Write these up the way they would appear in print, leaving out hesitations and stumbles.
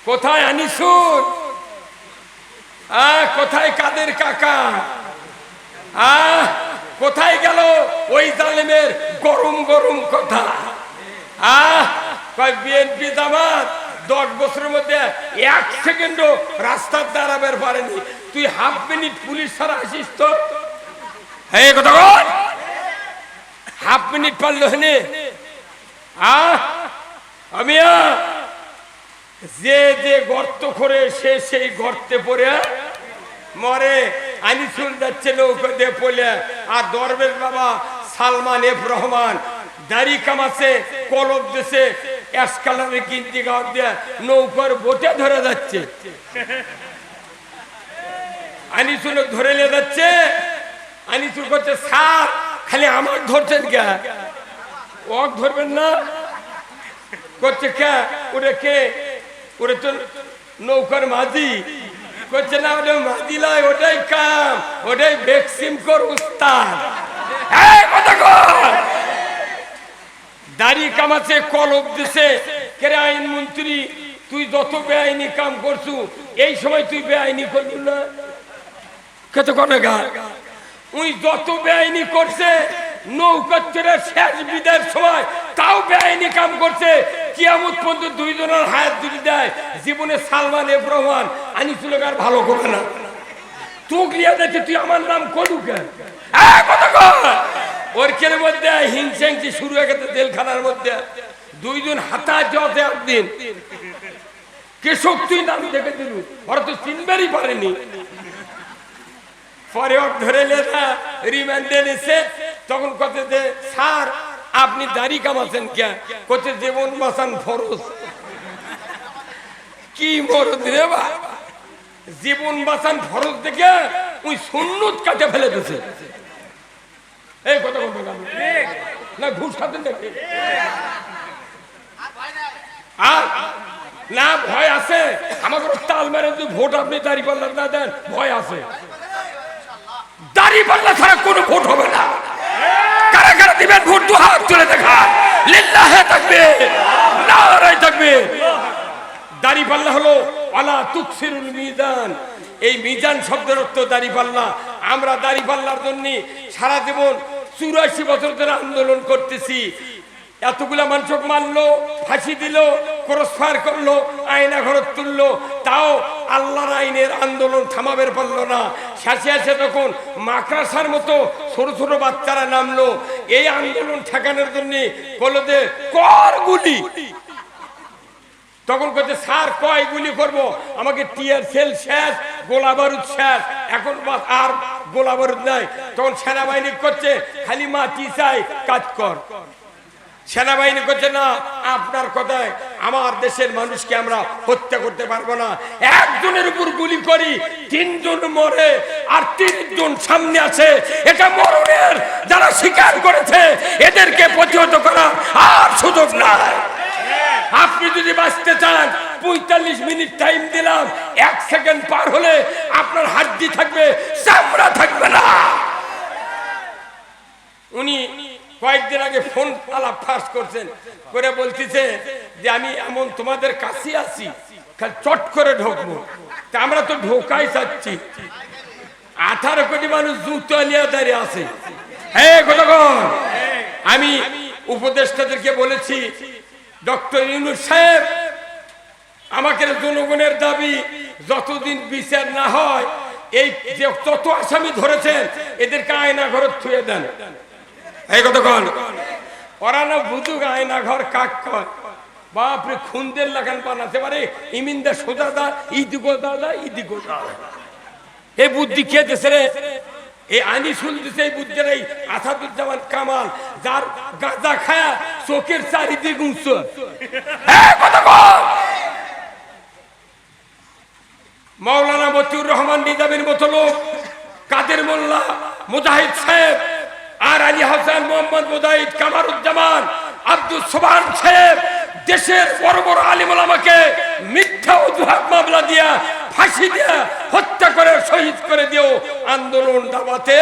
কোথায় আনিসুর? কোথায় কাদের কাকা? কোথায় গেল ওই জালেমের গরম গরম কথা? বিএনপি জামাত 10 বছরের মধ্যে 1 সেকেন্ডও রাস্তার দাঁড়াবার পারেনি। তুই হাফ মিনিট পুলিশ ছাড়া আসিস তো? এই কথা বল, হাফ মিনিট পারলো হেনে? আমি যে যে গর্ত করে সে সেই গর্তে পড়ে মরে। আনিসুল যাচ্ছে নৌকা দিয়ে পড়ে, আর দরবেশ বাবা সালমান এফ রহমান দাড়ি কামাচ্ছে, কলব দেশে এসকালারে কিনতে গাঁও দিয়ে নৌকার বোটে ধরে যাচ্ছে। আনিসুল ধরে নিয়ে যাচ্ছে। আনিসুল করছে, স্যার খালি আমার ধরছেন কে? ওক ধরবেন না? করছে কে? ওরে কে? ওরে তো নৌকার মাঝি। করছে না, ওটা মাঝি নয়, ওটাই কাম, ওটাই ভ্যাকসিন কর উস্তাদ। দাড়ি কামাচ্ছে, কলব দিছে। কেরে আইন মন্ত্রী, তুই যত বেআইনি কাম করছু এই সময় তুই বেআইনি করবি না? কত কথা গা? উই যত বেআইনি করছে নৌকা চড়ে শেষ বিদায়ের সময় তাও বেআইনি কাম করছে। কিয়ামত পর্যন্ত দুইজনের হায়াত দুটি দেয়। জীবনে সালমান এফ রহমান আনিসুলকে আর ভালো করবে না। চোখ লিয়া দেখে তুই আমার নাম করু কেন? ওর কের মধ্যে হিংসাংসি শুরু হয়ে গেছে জেলখানার মধ্যে। দুইজন হাতা জতে একদিন কেশব তুই নাম দেখে দিল, ওরা তো চিনবারই পারেনি। পরে ওর ধরে লেখা রিমান্ডে নিছে। তখন কথা যে, স্যার আপনি দাড়ি কামাচ্ছেন কে? করছে জীবন বাঁচান ফরজ। কি মরদ রে বা? জীবন বাঁচান ফরজ দেখে ওই সুন্নত কাটে ফেলে দিয়েছে। এই কথা বলবো না, ঘুষ খাতেন দেখে না? ভয় আছে আমাকে তাল মেরে যদি ভোট আপনি দাড়ি পাল্লা না দেন, ভয় আছে। দাড়ি পাল্লা ছাড়া কোনো ভোট হবে না। কারা কারা দিবেন ভোট? দু হাত তুলে দেখা। লিল্লাহে তাকবীর, নারায়ে তাকবীর। দাড়ি পাল্লা হলো ওয়ালা তুকসিরুল মিজান। এই মিজান শব্দের অর্থ দাড়ি পাল্লা। আমরা দাড়ি পাল্লার জন্য সারা জীবন 84 বছর ধরে আন্দোলন করতেছি। এতগুলা মানুষক মারলো, ফাঁসি দিল, ক্রস ফায়ার করলো, আয়না ঘর তুললো, তাও আল্লাহর আইনের আন্দোলন থামাবের পারলো না। শেষে আসে তখন মাকড়াসার মতো ছোট ছোট বাচ্চারা নামলো এই আন্দোলন ঠেকানোর জন্য। বললো যে কর গুলি। তখন বলছে, স্যার কয় গুলি করবো? আমাকে টিয়ার সেল শেষ, গোলা বারুদ শেষ, এখন আর গোলা বারুদ নাই। তখন সেনাবাহিনী করছে, খালি মাটি চাই, কাজ কর। সেনাবাহিনী করছে, না আপনার কথায় আমার দেশের মানুষকে আমরা হত্যা করতে পারবো না। একজনের উপর গুলি করি, 3 জন মরে আর 30 জন সামনে আছে। এটা মরণের যারা স্বীকার করেছে এদেরকে প্রতিহত করার আর সুযোগ নাই। আপনি যদি বাঁচতে চান 45 মিনিট টাইম দিলাম, 1 সেকেন্ড পার হলে আপনার হাড্ডি থাকবে, চামড়া থাকবে না। উনি কয়েকদিন আগে ফোন আলাপ ফাঁস করছেন, করে বলতেছে যে আমি এমন তোমাদের কাছে আছি, খালি চট করে ঢোকবো। তা আমরা তো ঢোকাই চাচ্ছি। 18 কোটি মানুষ জুতো নিয়ে দাঁড়িয়ে আছে। আমি উপদেষ্টাদেরকে বলেছি, ডক্টর ইউনূস সাহেব আমাকে জনগণের দাবি যতদিন বিচার না হয়, এই যে তত আসামি ধরেছেন এদেরকে আয়না ঘরে থুয়ে দেন। এই কথা কন, ওরা না বুঝুক আয়না ঘর কাক কয়। বাপরে খুনদের লাগান বানাতে পারে। ইমিনদার সোজা দা, ইদিগো দাদা, ইদিগো দাদা। এই বুদ্ধি কে দেশে রে? এই আনিসুল দিছে এই বুদ্ধির। এই আসাদুজ্জামান কামাল যার গাঁজা খায়া চোখের চারিদিক উঁচু। মাওলানা মতিউর রহমান নিজামীর মতো লোক, কাদের মোল্লা, মুজাহিদ সাহেব, আর আলী হাসান, মোহাম্মদ মুজাহিদ, কামারুজ্জামান, আব্দুল সোবহান সাহেব দেশের বড় বড় আলিম ওলামাকে মিথ্যা অজুহাত মামলা দিয়া, ফাঁসি দিয়া, হত্যা করে শহীদ করে দিও আন্দোলন দাবাতে।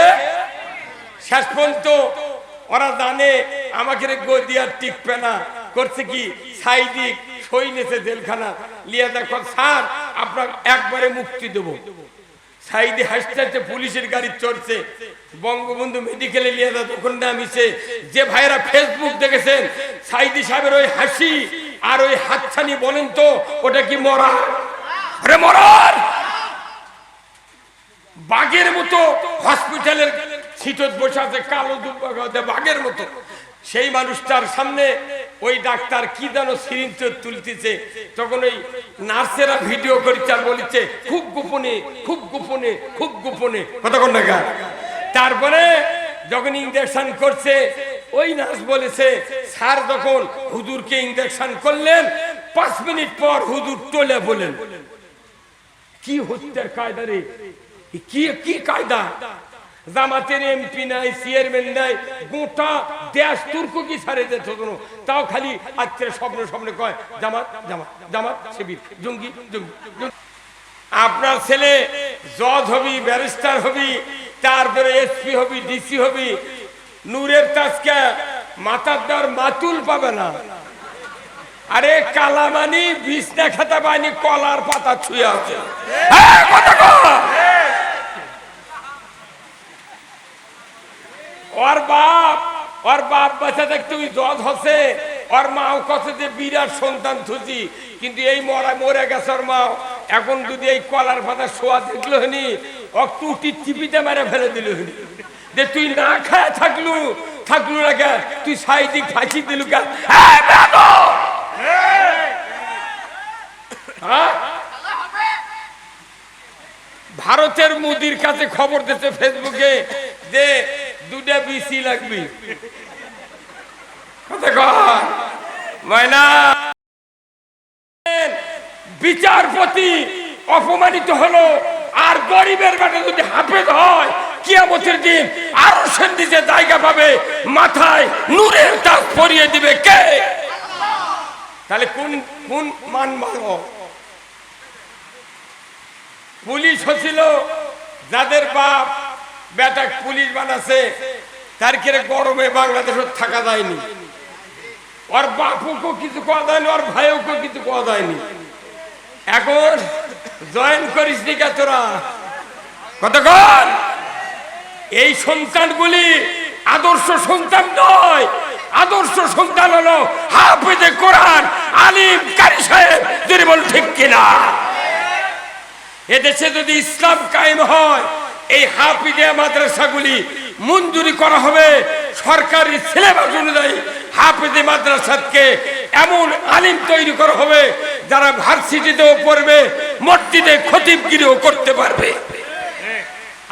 শেষ পর্যন্ত ওরা জানে আমাকে গদিয়ার টিকবে না। করছে কি সাইদি সই নেছে জেলখানা লিয়া দেখো স্যার আপনার একবারে মুক্তি দেব। সাইদি হাসতে হাসতে পুলিশের গাড়ি চড়ছে, বঙ্গবন্ধু মেডিকেলে নিয়ে যা তখন নামিছে। যে ভাইরা ফেসবুক দেখেছেন সাইদি সাহেবের ওই হাসি আর ওই হাতছানি বলেন তো ওটা কি মরার? আরে মরার বাঘের মতো হসপিটালের সিটত বসে আছে, কালো দুব্বা বাঘের মতো। সেই মানুষটার সামনে ওই ডাক্তার কি যেন সিরিঞ্জ তুলতেছে, তখন ওই নার্সেরা ভিডিও করছে আর বলছে খুব গোপনে খুব গোপনে খুব গোপনে, কতক্ষণ টাকা। তারপরে যখন ইনজেকশন করছে ওই নার্স বলেছে স্যার যখন হুজুরকে ইনজেকশন করলেন 5 মিনিট পর হুজুর টলে বলেন। কি হত্যার কায়দা রে, কি কি কায়দা! জামাতের এমপি নাই, চেয়ারম্যান নাই, গোটা দেশ তুর্ক কি ছাড়ে যেত, তাও খালি আজকে স্বপ্নে স্বপ্নে কয় জামাত জামাত জামাত শিবির জঙ্গি জঙ্গি। আপনার ছেলে জজ হবি, ব্যারিস্টার হবি, তারপরে এসপি হবি, ডিসি হবি, নূরের তাজকে মাথার দেওয়ার মাতুল পাবে না। আরে কালামানি বিছনা খাতা পায়নি, কলার পাতা ছুঁয়ে আছে। ওর বাপ বাচ্চা দেখতে জজ হচ্ছে, ওর মাও কত যে বিরাট সন্তান থুচি, কিন্তু এই মরে গেছে ওর মা। এখন যদি এই কলার পাতা শোয়া দেখলো হনি ও টুটি চিপিতে মেরে ফেলে দিল হনি, যে তুই না খায় থাকলু না কে, তুই সাইদি ফাঁসি দিল কে। ভারতের মোদির কাছে খবর দিচ্ছে ফেসবুকে যে 2টা বিসি লাগবে। বিচারপতি অপমানিত হলো, আর গরিবের বেটা যদি হাফেজ হয় কিয়ামতের দিন আরো সন্ধিতে জায়গা পাবে, মাথায় নূরের তাজ পরিয়ে দিবে কে? তাহলে কোন কোন মান ভালো? পুলিশ হচ্ছিল যাদের বাপ বেটা পুলিশ বানাচ্ছে, তার কেড়ে গরমে বাংলাদেশে থাকা যায়নি, ওর বাপুকে কিছু কোয়া যায়নি, ওর ভাইকে কিছু কোয়া যায়নি। এখন জয়েন করিস নি কে তোরা? কতক্ষণ? এই সন্তানগুলি আদর্শ সন্তান নয়, আদর্শ সন্তান হলো হাফেজে কোরআন, আলিম, কারি সাহেব। যদি বল ঠিক কিনা? এদেশে যদি ইসলাম কায়েম হয়, এই হাফিজিয়া মাদ্রাসাগুলি মঞ্জুরি করা হবে সরকারি সিলেবাস অনুযায়ী। হাফিজি মাদ্রাসাকে এমন আলিম তৈরি করা হবে যারা ভার্সিটিতেও পড়বে, মসজিদে খতিবগিরিও করতে পারবে।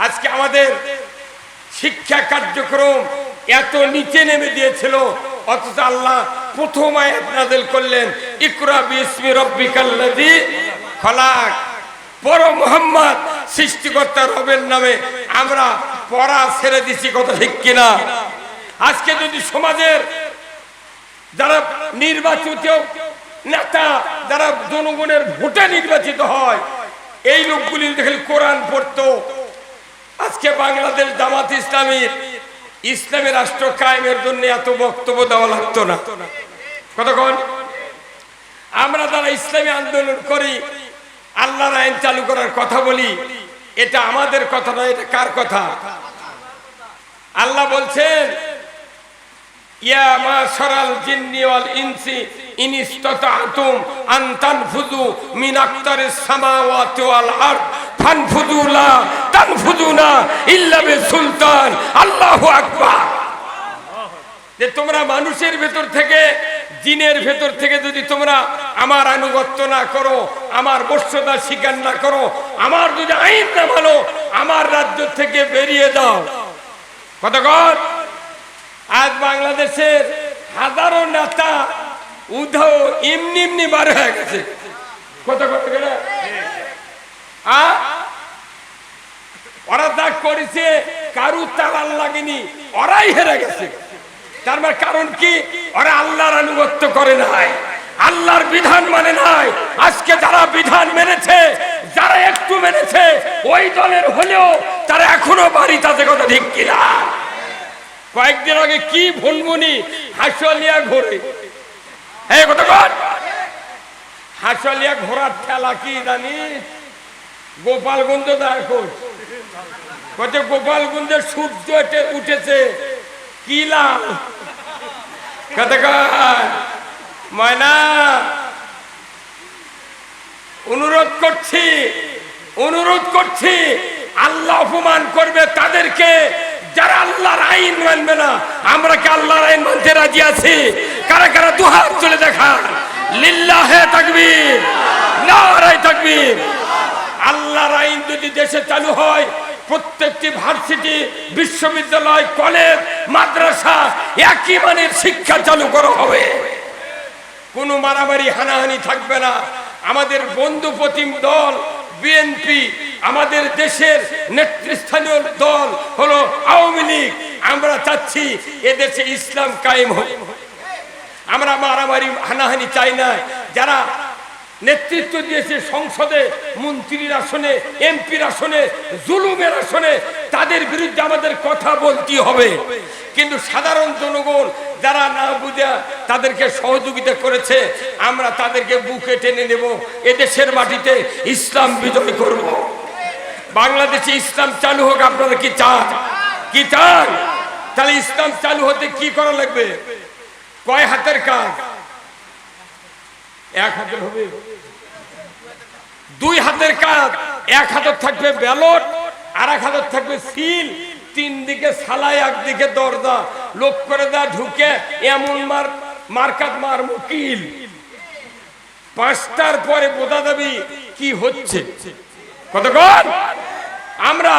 আজকে আমাদের শিক্ষা কার্যক্রম এত নিচে নেমে দিয়েছিল, অথচ আল্লাহ প্রথম আয়াত নাযিল করলেন ইকরা বিইসমি রাব্বিকাল্লাযী খলাক। পড়ো মুহাম্মদ, সৃষ্টিকর্তা রবের নামে। আমরা পড়া ছেড়ে দিছি, কথা ঠিক কিনা? আজকে যদি সমাজের যারা নির্বাচিত নেতা, যারা জনগণের ভোটে নির্বাচিত হয়, এই লোকগুলি দেখলে কোরআন পড়তো, আজকে বাংলাদেশ জামাত ইসলামীর ইসলামী রাষ্ট্র কায়েমের জন্য এত বক্তব্য দেওয়া লাগতো না। কতক্ষণ? আমরা যারা ইসলামী আন্দোলন করি, আল্লাহর আইন চালু করার কথা বলি, এটা আমাদের কথা নয়, এটা কার কথা? আল্লাহ বলছেন ইয়া মাশারাল জিন্নি ওয়াল ইনসি ইন ইসতাতা'তুম আন তানফুযু মিন আকতারিস সামাওয়াতি ওয়াল আরদ ফানফুযু লা তানফুযুনা ইল্লা বিসুলতান। আল্লাহু আকবার। যে তোমরা মানুষের ভেতর থেকে, জিনের ভেতর থেকে যদি তোমরা আমার আনুগত্য না করো, আমার বশ্যতা স্বীকার না করো, আমার যদি আইন না মানো, আমার রাজ্য থেকে বেরিয়ে দাও। কতক্ষণ? আজ বাংলাদেশের হাজারো নেতা উধাও এমনি এমনি বার হয়ে গেছে। কতক্ষণ? ওরা যা করেছে কারু তালাল লাগেনি, ওরাই হেরে গেছে। তার মানে কারণ কি? ওরা আল্লাহর আনুগত্য করে নাই, আল্লাহর বিধান মানে নাই। আজকে যারা বিধান মেনেছে, যারা একটু মেনেছে, ওই দলের হলেও তারা এখনো বাড়িতে আছে, কথা ঠিক কিনা? কয়েকদিন আগে কি ভুলমুনি হাসিয়া ঘুরে হ্যাঁ কতক্ষণ হাসলিয়া ঘোড়ার ঠেলা কি জানি গোপালগঞ্জ দেখো গোপালগঞ্জে সূর্য উঠেছে কি লাল কতক্ষণ ময়না অনুরোধ করছি আল্লাহ অপমান করবে তাদেরকে যারা আল্লাহর আইন মানবে না। আমরা কি আল্লাহর আইন মানতে রাজি আছি? কারা কারা দুহাত তুলে দেখান। লিল্লাহে তাকবীর, নারায়ে তাকবীর। আল্লাহর আইন যদি দেশে চালু হয়, প্রত্যেকটি ভার্সিটি, বিশ্ববিদ্যালয়, কলেজ, মাদ্রাসা একই মানের শিক্ষা চালু করা হবে। কোনো মারামারি হানাহানি থাকবে না। আমাদের বন্ধুপ্রতিম দল বিএনপি, আমাদের দেশের নেতৃস্থানীয় দল হলো আওয়ামী লীগ। আমরা চাচ্ছি এদেশে ইসলাম কায়েম হোক। আমরা মারামারি হানাহানি চাই না। যারা নেতৃত্ব দিয়েছে সংসদে, মন্ত্রীর আসনে, এমপির আসনে, জুলুমের আসনে, তাদের বিরুদ্ধে আমাদের কথা বলতে হবে। কিন্তু সাধারণ জনগণ যারা না বুঝে তাদেরকে সহযোগিতা করেছে, আমরা তাদেরকে বুকে টেনে নেব। এদেশের মাটিতে ইসলাম বিজয় করব। বাংলাদেশে ইসলাম চালু হোক। আপনারা কি চান? কি চান? তাহলে ইসলাম চালু হতে কি করা লাগবে? কয় হাতের কাজ? এক হাতের হবে? দুই হাতের কাজ। এক হাতের থাকবে ব্যালট, আর এক হাতের থাকবে সিল। তিন দিকে সালাই, একদিকে দরজা। লোক করে দেয়া ঢুকে এমন মার্কাত মার মুকিল। পাঁচটার পরে বোঝা যাবে কি হচ্ছে। কতক্ষণ আমরা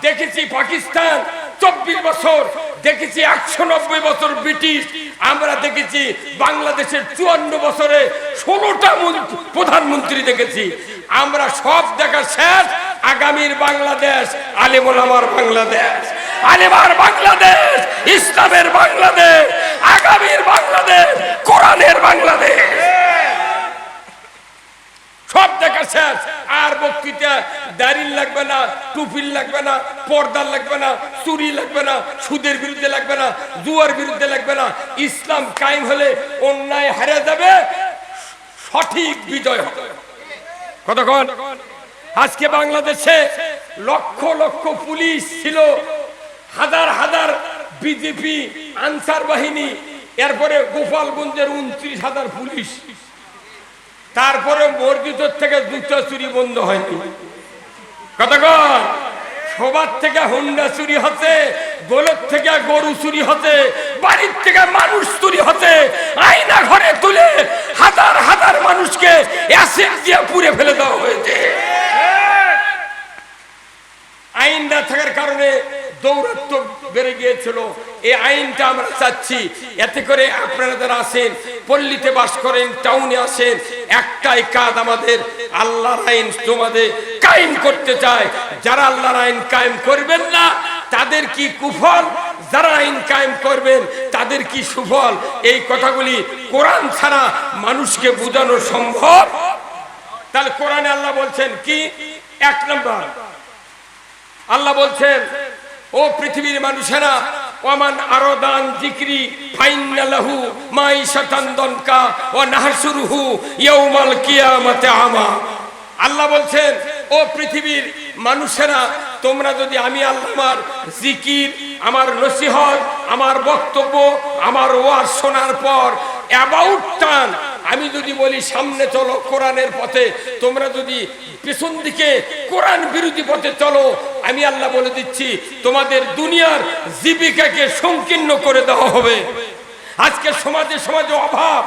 দেখেছি পাকিস্তান 24 বছর, দেখেছি 190 বছর ব্রিটিশ, আমরা দেখেছি বাংলাদেশের 54 বছরে 16টা প্রধানমন্ত্রী দেখেছি। আমরা সব দেখা শেষ। আগামীর বাংলাদেশ আলেম ওলামার বাংলাদেশ, আলেমার বাংলাদেশ, ইসলামের বাংলাদেশ, আগামীর বাংলাদেশ কোরআনের বাংলাদেশ। সব দেখা শেষ। আর বক্তৃতা দাড়ি লাগবে না, টুপির লাগবে না, পর্দার লাগবে না, চুরি লাগবে না, সুদের বিরুদ্ধে লাগবে না, জুয়ার বিরুদ্ধে লাগবে না। ইসলাম কায়েম হলে অন্যায় হারিয়ে যাবে, সঠিক বিজয় হবে। কতক্ষণ আজকে বাংলাদেশে লক্ষ লক্ষ পুলিশ ছিল, হাজার হাজার বিজেপি আনসার বাহিনী, এরপরে গোপালগঞ্জের 29,000 পুলিশ। তারপরে মসজিদের থেকে জুতা চুরি বন্ধ হয়নি। কতক্ষণ সবার থেকে হুন্ডা চুরি হচ্ছে, গোলের থেকে গরু চুরি হচ্ছে, বাড়ির থেকে মানুষ চুরি হচ্ছে। আয়না ঘরে তুলে হাজার হাজার মানুষকে অ্যাসিড দিয়ে পুড়ে ফেলে দেওয়া হয়েছে। আইন না থাকার কারণে দৌরাত্ম বেড়ে গিয়েছিল। এই আইনটা আমরা চাচ্ছি, এতে করে আপনারা যারা আছেন, পল্লীতে বাস করেন, টাউনে আসেন, একটাই কাজ আমাদের, আল্লাহর আইন তোমাদের কায়েম করতে চায়। যারা আল্লাহর আইন কায়েম করবেন না তাদের কি কুফল, যারা আইন কায়েম করবেন তাদের কি সুফল। এই কথাগুলি কোরআন ছাড়া মানুষকে বোঝানো সম্ভব? তাহলে কোরআনে আল্লাহ বলছেন কি? 1 নম্বর আল্লাহ বলছেন, ও পৃথিবীর মানুষেরা, ওমান আরদান যিকরি ফাইন্না লাহু মাইশাতান দনকা ওয়া নাহশুরুহু ইয়াউমাল কিয়ামাতি আমা। আল্লাহ বলছেন, ও পৃথিবীর মানুষেরা, তোমরা যদি আমি আল্লাহর জিকির, আমার নসিহত, আমার বক্তব্য, আমার ওয়াজ শোনার পর অ্যাবাউট টার্ন, আমি যদি বলি সামনে চলো কোরআনের পথে, তোমরা যদি পেছন দিকে কোরআন বিরোধী পথে চলো, আমি আল্লাহ বলে দিচ্ছি তোমাদের দুনিয়ার জীবিকাকে সংকীর্ণ করে দেওয়া হবে। আজকে সমাজে সমাজে অভাব।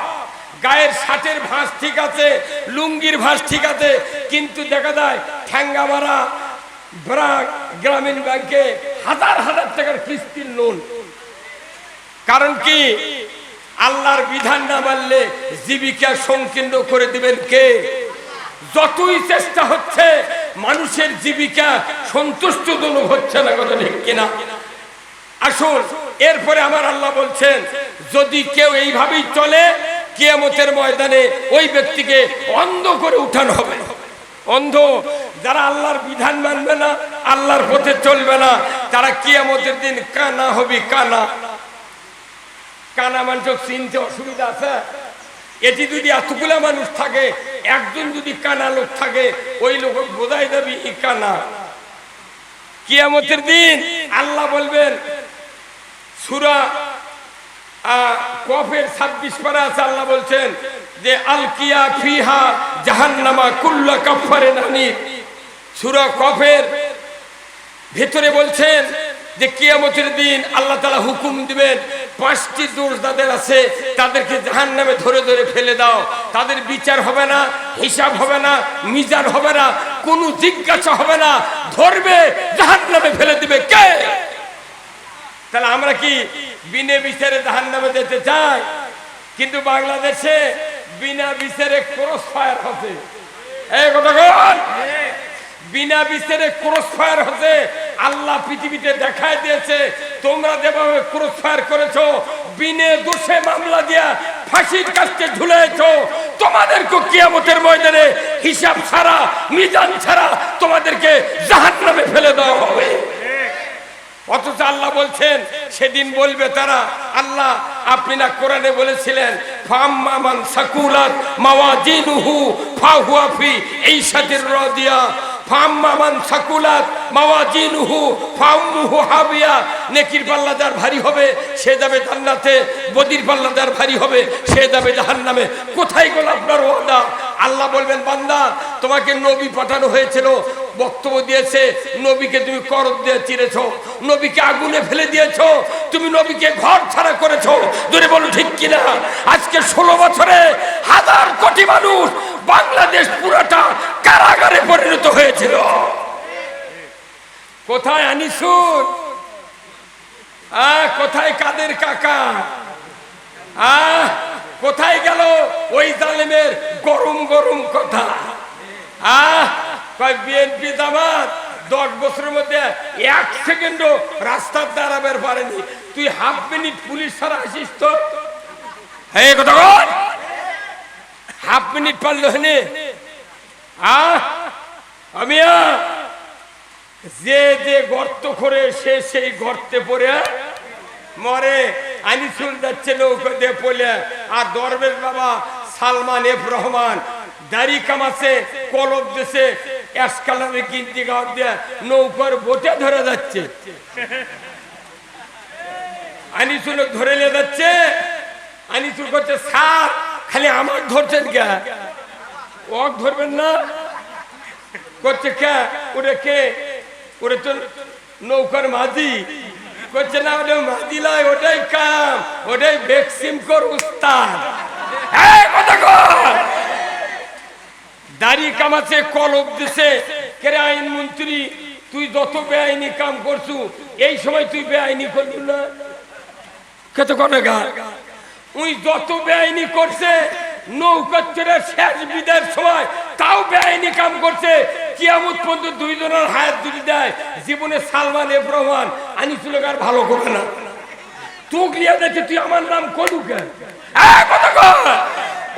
গায়ের শার্টের ভাঁজ ঠিক আছে, লুঙ্গির ভাঁজ ঠিক আছে, কিন্তু দেখা যায় ঠ্যাঙ্গা মারা গ্রামীণ ব্যাংকে হাজার হাজার টাকার কিস্তির লোন। কারণ কি? আল্লাহর বিধান না মানলে জীবিকা সংকীর্ণ করে দিবেন কে? যতই চেষ্টা হচ্ছে মানুষের জীবিকা সন্তুষ্টজনক হচ্ছে না। কথা ঠিক কিনা? আসুন, এরপরে আমার আল্লাহ বলছেন, যদি কেউ এইভাবেই চলে, কিয়ামতের ময়দানে ওই ব্যক্তিকে অন্ধ করে উঠানো হবে। অন্ধ যারা আল্লাহর বিধান মানবে না, আল্লাহর পথে চলবে না, তারা কিয়ামতের দিন কানা হবে। কানা কানা মানুষ চিনতে অসুবিধা আছে? এটি যদি এতগুলা মানুষ থাকে, একজন যদি কানা লোক থাকে, ওই লোক বোঝাই যাবে ই কানা। কিয়ামতের দিন আল্লাহ বলবেন, সূরা কফের 26 পারা আছে, আল্লাহ বলছেন যে আলকিয়া ফিহা জাহান্নামা কুল্লা কাফারিন আনিদ। সূরা কফের ভেতরে বলছেন যে কিয়ামতের দিন আল্লাহ তাআলা হুকুম দিবেন, 5টি দোষ যাদের আছে তাদেরকে জাহান্নামে ধরে ধরে ফেলে দাও। তাদের বিচার হবে না, হিসাব হবে না, মিজান হবে না, কোনো জিজ্ঞাসা হবে না, ধরবে জাহান্নামে ফেলে দিবে কে? তাহলে আমরা কি বিনা বিচারে জাহান্নামে যেতে চাই? কিন্তু বাংলাদেশে বিনা বিচারে ক্রস ফায়ার হচ্ছে। এই কথা বল, বিনা বিচারে ক্রস ফায়ার হচ্ছে। আল্লাহ পৃথিবীতে দেখায় দিয়েছে, তোমরা যেভাবে ক্রস ফায়ার করেছো, বিনা দোষে মামলা দিয়া ফাঁসির কাছে ঝুলেছো, তোমাদেরকে কিয়ামতের ময়দানে হিসাব ছাড়া, মিজান ছাড়া তোমাদেরকে জাহান্নামে ফেলে দেওয়া হবে। অথচ আল্লাহ বলছেন, সেদিন বলবে তারা, আল্লাহ আপনি না কোরআনে বলেছিলেন ফাম্মান সাকুলাত মাওয়াজিনুহু ফাহুয়া ফি ঈশাতির রাদিয়া, ফাম্মান সাকুলাত মাওয়াজিনুহু ফাউমুহু হাবিয়া। নেকির পাল্লা যার ভারী হবে সে যাবে জান্নাতে, বদির পাল্লা যার ভারী হবে সে যাবে জাহান্নামে। কোথায় গেল আপনার ওয়াদা? আল্লাহ বলবেন, বান্দা তোমাকে নবী পাঠানো হয়েছিল, বক্তব্য দিয়েছে, নবীকে তুমি করদ দিয়ে চিরেছো, নবীকে আগুনে ফেলে দিয়েছো, তুমি নবীকে ঘর ছাড়া করেছো। ধরে বলো ঠিক কিনা? আজকে 16 বছরে 1000 কোটি মানুষ, বাংলাদেশ পুরাটা কারাগারে পরিণত হয়েছিল। কোথায় আনিসুর? কোথায় কাদের কাকা? কোথায় গেল ওই জালেমের গরম গরম কথা? বিএনপি জামাত 10 বছরের মধ্যে 1 সেকেন্ডও রাস্তার দাঁড়াবার পারেনি। তুই হাফ মিনিট পুলিশ ছাড়া আসিস তো? এই কথা বল, হাফ মিনিট পারলো হেনে? আমি যে যে গর্ত করে সে সেই গর্তে পড়ে মরে। আনিসুল যাচ্ছে নৌকা দিয়ে পড়ে, আর দরবেশ বাবা সালমান এফ রহমান দাড়ি কামাচ্ছে, কলব দেশে এসকালারে কিনতে গাঁও দিয়ে নৌকার বোটে ধরে যাচ্ছে। আনিসুল ধরে নিয়ে যাচ্ছে, আনিসুল করছে, স্যার খালি আমার ধরছেন কে? ওক ধরবেন না? করছে কে? ওরে কে? ওরে তো নৌকার মাঝি। করছে না, ওটা মাঝি নয়, ওটাই কাম, ওটাই ভ্যাকসিন কর উস্তাদ। দাড়ি কামাচ্ছে, কলব দিছে। কেরে আইন মন্ত্রী, তুই যত বেআইনি কাম করছু, এই সময় তুই বেআইনি করবি না? কত কথা গা, উই যত বেআইনি করছে, নৌকা চড়ে শেষ বিদায়ের সময় তাও বেআইনি কাম করছে। কিয়ামত পর্যন্ত 2 জনের হায়াত দুটি দেয়। জীবনে সালমান এফ রহমান আনিসুল আর ভালো করবে না। তোক লিয়া দেখে তুই আমার নাম করু কেন?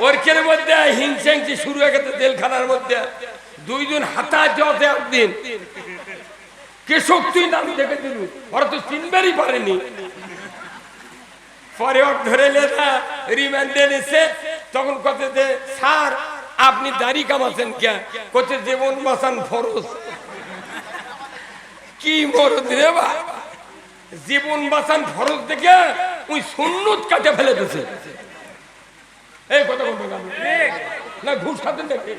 ওর কের মধ্যে হিংসাংসি শুরু হয়ে গেছে জেলখানার মধ্যে। 2 জন হাতা জতে একদিন কেশব তুই নাম দেখে দিল, ওরা তো চিনবারই পারেনি। পরে ওর ধরে লেখা রিমান্ডে নিছে। তখন কথা যে, স্যার আপনি দাড়ি কামাচ্ছেন কে? করছে জীবন বাঁচান ফরজ। কি ফরজ রে বা? জীবন বাঁচান ফরজ দেখে ওই সুন্নত কাটে ফেলে দিয়েছে। এই কথা বলতে না, ঘুষ খাতেন দেখে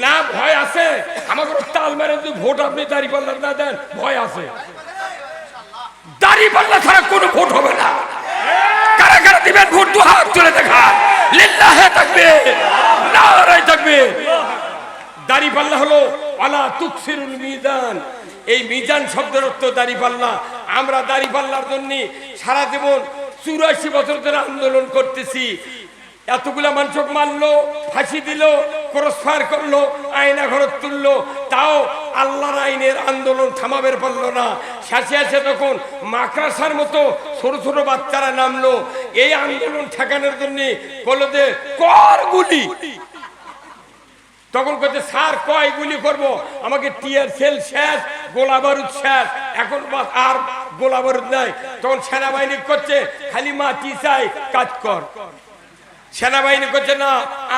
না? ভয় আছে আমাকে তাল মেরে যদি ভোট আপনি দাঁড়িপাল্লা না দেন, ভয় আছে। দাঁড়িপাল্লা ছাড়া কোনো ভোট হবে না। কারা কারা দিবেন ভোট? 2 হাত তুলে দেখা। লিল্লাহে তাকবীর, নারায়ে তাকবীর। দাঁড়িপাল্লা হলো আলা তুকসিরুল মিজান। এই মিজান শব্দের অর্থ দাঁড়িপাল্লা। আমরা দাঁড়িপাল্লার জন্য সারা জীবন 84 বছর ধরে আন্দোলন করতেছি। এতগুলা মানুষক মারলো, ফাঁসি দিল, ক্রস ফায়ার করলো, আয়না ঘর তুললো, তাও আল্লাহর আইনের আন্দোলন থামাবের পারলো না। শেষে আসে তখন মাকড়াসার মতো ছোট ছোট বাচ্চারা নামলো। এই আন্দোলন ঠেকানোর জন্য বললো যে কর গুলি। তখন বলছে, স্যার কয় গুলি করবো? আমাকে টিয়ার সেল শেষ, গোলা বারুদ শেষ। এখন আর গোলা বারুদ নাই, তখন সেনাবাহিনী করছে খালি মাটি চাই কাজ কর। সেনাবাহিনী করছে না,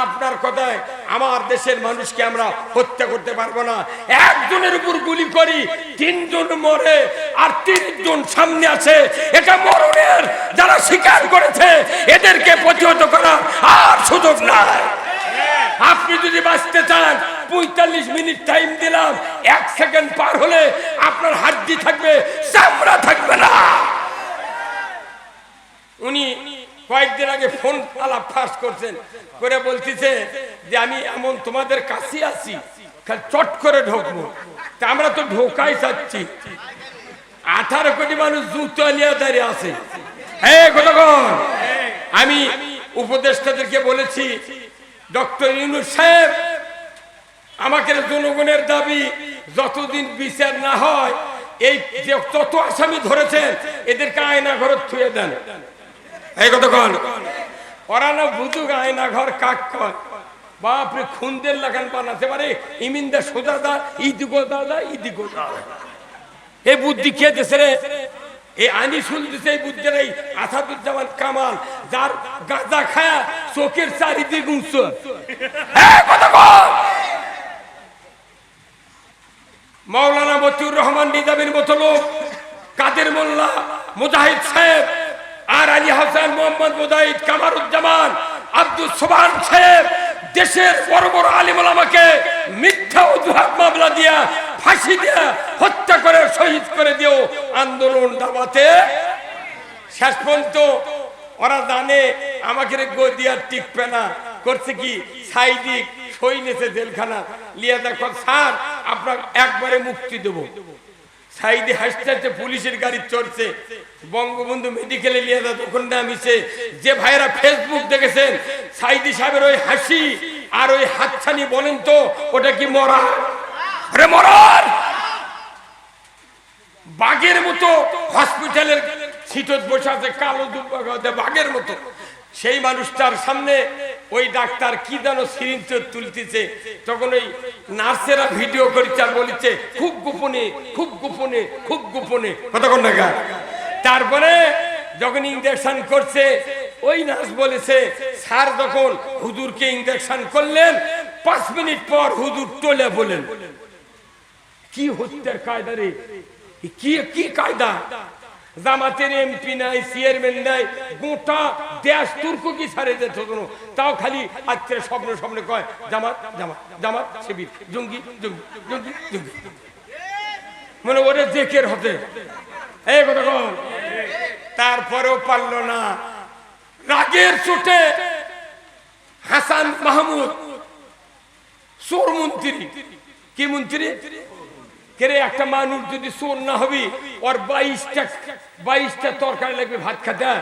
আপনার কথায় আমার দেশের মানুষকে আমরা হত্যা করতে পারবো না, একজনের উপর গুলি করি 3 জন মরে আর 3 জন সামনে আছে, এটা মরণের যারা স্বীকার করেছে এদেরকে প্রতিহত করা আর সুযোগ নাই। আপনি যদি বাঁচতে চান 45 মিনিট টাইম দিলাম, 1 সেকেন্ড পার হলে আপনার হাড্ডি থাকবে, চামড়া থাকবে না। উনি কয়েকদিন আগে ফোন আলাপ ফাঁস করছেন, করে বলতেছে যে আমি এমন তোমাদের কাছে আছি, চট করে ঢোকবো। তা আমরা তো ঢোকাই চাচ্ছি, 18 কোটি মানুষ জুতো নিয়ে দাঁড়িয়ে আছে। আমি উপদেষ্টাদেরকে বলেছি, ডক্টর ইউনূস সাহেব, আমাকে জনগণের দাবি যতদিন বিচার না হয়, এই যে তত আসামি ধরেছেন এদেরকে আয়না ঘরে থুয়ে দেন। এই কথা কন, ওরা না বুঝুক আয়না ঘর কাক কয়, বাপরে খুনদের লাগান বানাতে পারে, ইমিনদার সোজা দা ইদিগো দাদা ইদিগো দাদা, এই বুদ্ধি খেয়ে দেশে রে, এই আনিসুল দিছে এই বুদ্ধির, এই আসাদুজ্জামান কামাল যার গাঁজা খায়া চোখের চারিদিক উঁচু। মাওলানা মতিউর রহমান নিজামীর মতো লোক, কাদের মোল্লা, মুজাহিদ সাহেব আর আলী হাসান, মোহাম্মদ মুজাহিদ, কামারুজ্জামান, আব্দুল সোবহান সাহেব দেশের বড় বড় আলিম ওলামাকে মিথ্যা অজুহাত মামলা দিয়া, ফাঁসি দিয়া, হত্যা করে শহীদ করে দিও আন্দোলন দাবাতে শেষ পর্যন্ত ওরা জানে আমাকে গদিয়ার টিকবে না, করছে কি সাইদি সই নেছে জেলখানা লিয়া, দেখো স্যার আপনার একবারে মুক্তি দেব। সাইদি হাসতে হাসতে পুলিশের গাড়ি চড়ছে, বঙ্গবন্ধু মেডিকেলে নিয়ে যায়, তখন নামিছে। যে ভাইরা ফেসবুক দেখেছেন সাইদি সাহেবের ওই হাসি আর ওই হাতছানি, বলেন তো ওটা কি মরা? আরে মরার বাঘের মতো হসপিটালের সিটত বসে আছে, কালো দুব্বা বাঘের মতো। সেই মানুষটার সামনে ওই ডাক্তার কি যেন সিরিঞ্জ তুলতেছে, তখন ওই নার্সেরা ভিডিও করেছে আর বলেছে খুব গোপনে, খুব গোপনে, খুব গোপনে, কতক্ষণ টাকা। তারপরে যখন ইনজেকশন করছে, ওই নার্স বলেছে স্যার যখন হুজুরকে ইনজেকশন করলেন 5 মিনিট পর হুজুর টলে বলেন। কি হত্যার কায়দা রে, কি কায়দা! জামাতের এমপি নাই, চেয়ারম্যান নাই, গোটা দেশ তুর্ক কি ছাড়ে যেত, তাও খালি আজকে স্বপ্ন স্বপ্নে কয় জামাত জামাত জামাত, শিবির জঙ্গি জঙ্গি জঙ্গি জঙ্গি, মানে ওরে জেকের হতে এই কথা কন। তারপরেও পারল না, রাগের চোটে হাসান মাহমুদ চোর মন্ত্রী, কি মন্ত্রী কেরে, একটা মানুষ যদি চোর না হবি ওর 22টা তরকারি লাগবে ভাত খাতে,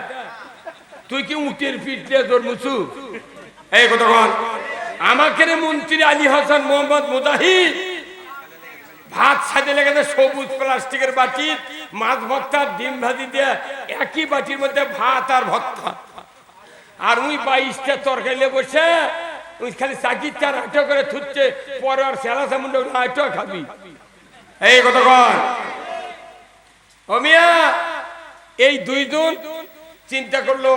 তুই কি উটের পিঠ দিয়ে তোর মুছু? এই কথা বল। আমাকে মন্ত্রী আলী হাসান মোহাম্মদ মুজাহিদ ভাত সাজে লেগেছে সবুজ প্লাস্টিকের বাটি, মাছ ভর্তা ডিম ভাজি দিয়ে একই বাটির মধ্যে ভাত আর ভর্তা, আর ওই 22টা তরকারি বসে ওই খালি চাকির 4-8 করে থুচ্ছে, পরে আর সেলা সামুন্ড 8টা খাবি। এই কথা কর ও মিয়া। এই 2 জন চিন্তা করলো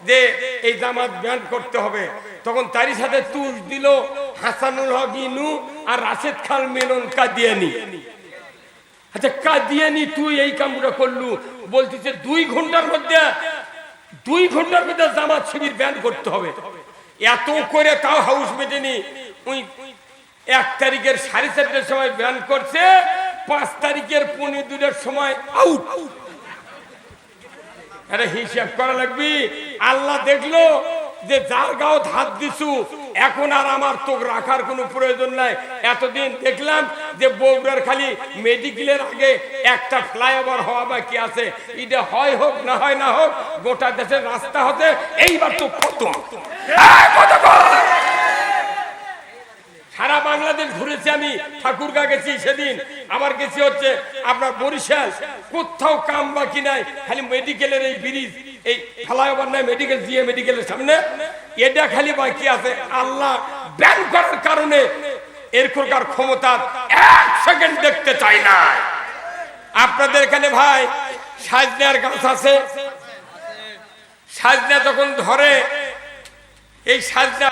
যে এই জামাত ব্যান করতে হবে, তখন তারই সাথে তুল দিল হাসানুল হক ইনু আর রাশেদ খান মেনন কাদিয়ানি। আচ্ছা কাদিয়ানি তুই এই কামটা করলু, বলতেছে 2 ঘন্টার মধ্যে জামাত শিবির ব্যান করতে হবে। এত করে তাও হাউস মেটেনি। ওই 1 তারিখের 4:30টার সময় ব্যান করছে, 5 তারিখের 1:45টার সময় আউট। আরে হিসাব করা লাগবে। আল্লাহ দেখলো যে যার গাও হাত দিছু, এখন আর আমার তো রাখার কোনো প্রয়োজন নাই। এতদিন দেখলাম যে বগুড়ার খালি মেডিকেলের আগে একটা ফ্লাইওভার হওয়া বাকি আছে, এটা হয় হোক না হয় না হোক, গোটা দেশের রাস্তা হতে এইবার তো খতম। সারা বাংলাদেশ ঘুরেছি আমি, ঠাকুরগা গেছি সেদিন, আবার গেছি হচ্ছে আপনার বরিশাল, কোথাও কাম বাকি নাই, খালি মেডিকেলের এই ব্রিজ, এই ফ্লাইওভার নাই মেডিকেল দিয়ে মেডিকেলের সামনে, এটা খালি বাকি আছে। আল্লাহ ব্যান করার কারণে এরকম ক্ষমতা 1 সেকেন্ড দেখতে চাই না। আপনাদের এখানে ভাই সাজনার গাছ আছে, সাজনা তখন ধরে এই সাজনা